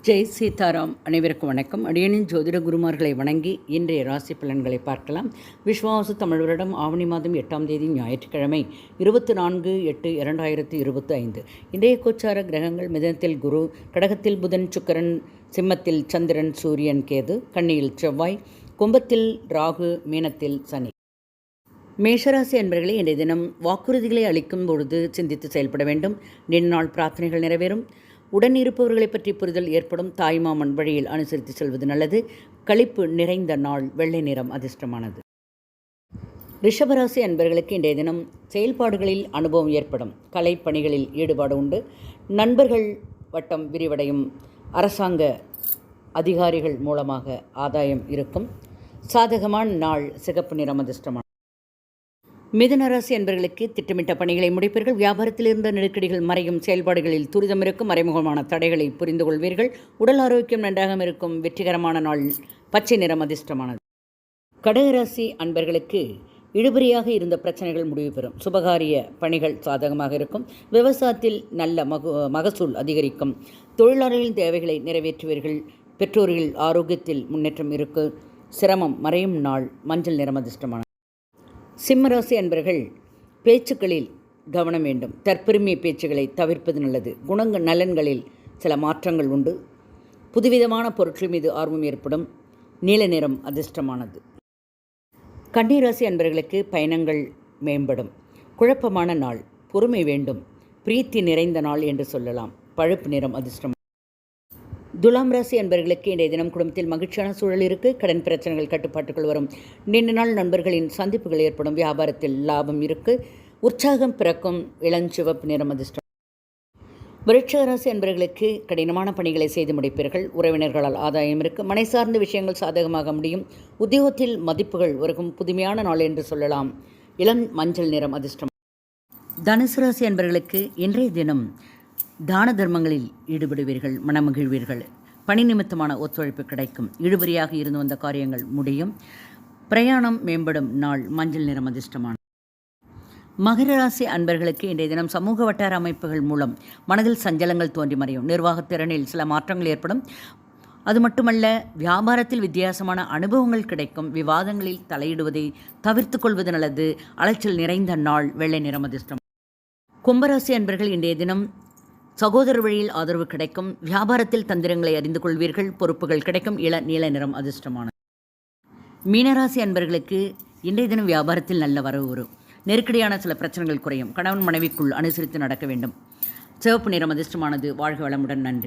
ஜெய் சீதாராம். அனைவருக்கும் வணக்கம். அடியனின் ஜோதிட குருமார்களை வணங்கி இன்றைய ராசி பலன்களை பார்க்கலாம். விஸ்வாவசு தமிழ் வருடம் ஆவணி மாதம் 8ஆம் தேதி ஞாயிற்றுக்கிழமை 24/8/2025. இன்றைய கோச்சார கிரகங்கள்: மிதனத்தில் குரு, கடகத்தில் புதன், சுக்கிரன், சிம்மத்தில் சந்திரன், சூரியன், கேது, கன்னியில் செவ்வாய், கும்பத்தில் ராகு, மீனத்தில் சனி. மேஷராசி அன்பர்களே, இன்றைய தினம் வாக்குறுதிகளை அளிக்கும் பொழுது சிந்தித்து செயல்பட வேண்டும். நீண்ட நாள் பிரார்த்தனைகள் நிறைவேறும். உடன் இருப்பவர்களை பற்றி புரிதல் ஏற்படும். தாய்மாமன் வழியில் அனுசரித்து செல்வது நல்லது. களிப்பு நிறைந்த நாள். வெள்ளை நிறம் அதிர்ஷ்டமானது. ரிஷபராசி அன்பர்களுக்கு இன்றைய தினம் செயல்பாடுகளில் அனுபவம் ஏற்படும். கலை பணிகளில் ஈடுபாடு உண்டு. நண்பர்கள் வட்டம் விரிவடையும். அரசாங்க அதிகாரிகள் மூலமாக ஆதாயம் இருக்கும். சாதகமான நாள். சிகப்பு நிறம் அதிர்ஷ்டமானது. மிதுனராசி அன்பர்களுக்கு திட்டமிட்ட பணிகளை முடிப்பீர்கள். வியாபாரத்தில் இருந்த நெருக்கடிகள் மறையும். செயல்பாடுகளில் துரிதம் இருக்கும். மறைமுகமான தடைகளை புரிந்து கொள்வீர்கள். உடல் ஆரோக்கியம் நன்றாக இருக்கும். வெற்றிகரமான நாள். பச்சை நிறம் அதிர்ஷ்டமானது. கடகராசி அன்பர்களுக்கு இழுபறியாக இருந்த பிரச்சனைகள் முடிவு பெறும். சுபகாரிய பணிகள் சாதகமாக இருக்கும். விவசாயத்தில் நல்ல மகசூல் அதிகரிக்கும். தொழிலாளர்களின் தேவைகளை நிறைவேற்றுவீர்கள். பெற்றோர்கள் ஆரோக்கியத்தில் முன்னேற்றம் இருக்கும். சிரமம் மறையும் நாள். மஞ்சள் நிறம் அதிர்ஷ்டமானது. சிம்மராசி அன்பர்கள் பேச்சுக்களில் கவனம் வேண்டும். தற்பெருமை பேச்சுகளை தவிர்ப்பது நல்லது. நலன்களில் சில மாற்றங்கள் உண்டு. புதுவிதமான பொருட்கள் மீது ஆர்வம் ஏற்படும். நீல நிறம் அதிர்ஷ்டமானது. கன்னிராசி அன்பர்களுக்கு பயணங்கள் மேம்படும். குழப்பமான நாள். பொறுமை வேண்டும். பிரீத்தி நிறைந்த நாள் என்று சொல்லலாம். பழுப்பு நிறம் அதிர்ஷ்டம். துலாம் ராசி அன்பர்களுக்கு இன்றைய தினம் குடும்பத்தில் மகிழ்ச்சியான சூழல் இருக்குது. கடன் பிரச்சனைகள் கட்டுப்பாட்டுக்குள் வரும். நீண்ட நாள் நண்பர்களின் சந்திப்புகள் ஏற்படும். வியாபாரத்தில் லாபம் இருக்குது. உற்சாகம் பிறக்கும். இளஞ்சிவப்பு நிறம் அதிர்ஷ்டம். விருச்சிக ராசி அன்பர்களுக்கு கடினமான பணிகளை செய்து முடிப்பீர்கள். உறவினர்களால் ஆதாயம் இருக்குது. மனை சார்ந்த விஷயங்கள் சாதகமாக முடியும். உத்தியோகத்தில் மதிப்புகள் வருகும். புதுமையான நாள் என்று சொல்லலாம். இளம் மஞ்சள் நிறம் அதிர்ஷ்டம். தனுசு ராசி அன்பர்களுக்கு இன்றைய தினம் தான தர்மங்களில் ஈடுபடுவீர்கள். மனமகிழ்வீர்கள். பணி நிமித்தமான ஒத்துழைப்பு கிடைக்கும். இழுபறியாக இருந்து வந்த காரியங்கள் முடியும். பிரயாணம் மேம்படும் நாள். மஞ்சள் நிறம் அதிர்ஷ்டமான. மகர ராசி அன்பர்களுக்கு இன்றைய தினம் சமூக வட்டார அமைப்புகள் மூலம் மனதில் சஞ்சலங்கள் தோன்றி மறையும். நிர்வாகத்திறனில் சில மாற்றங்கள் ஏற்படும். அது மட்டுமல்ல, வியாபாரத்தில் வித்தியாசமான அனுபவங்கள் கிடைக்கும். விவாதங்களில் தலையிடுவதை தவிர்த்து கொள்வது நல்லது. அலைச்சல் நிறைந்த நாள். வெள்ளை நிறம் அதிர்ஷ்டம். கும்பராசி அன்பர்கள் இன்றைய தினம் சகோதர வழியில் ஆதரவு கிடைக்கும். வியாபாரத்தில் தந்திரங்களை அறிந்து கொள்வீர்கள். பொறுப்புகள் கிடைக்கும். நீல நிறம் அதிர்ஷ்டமானது. மீனராசி அன்பர்களுக்கு இன்றைய தினம் வியாபாரத்தில் நல்ல வரவு வரும். நெருக்கடியான சில பிரச்சனைகள் குறையும். கணவன் மனைவிக்குள் அனுசரித்து நடக்க வேண்டும். சிவப்பு நிறம் அதிர்ஷ்டமானது. வாழ்க வளமுடன். நன்றி.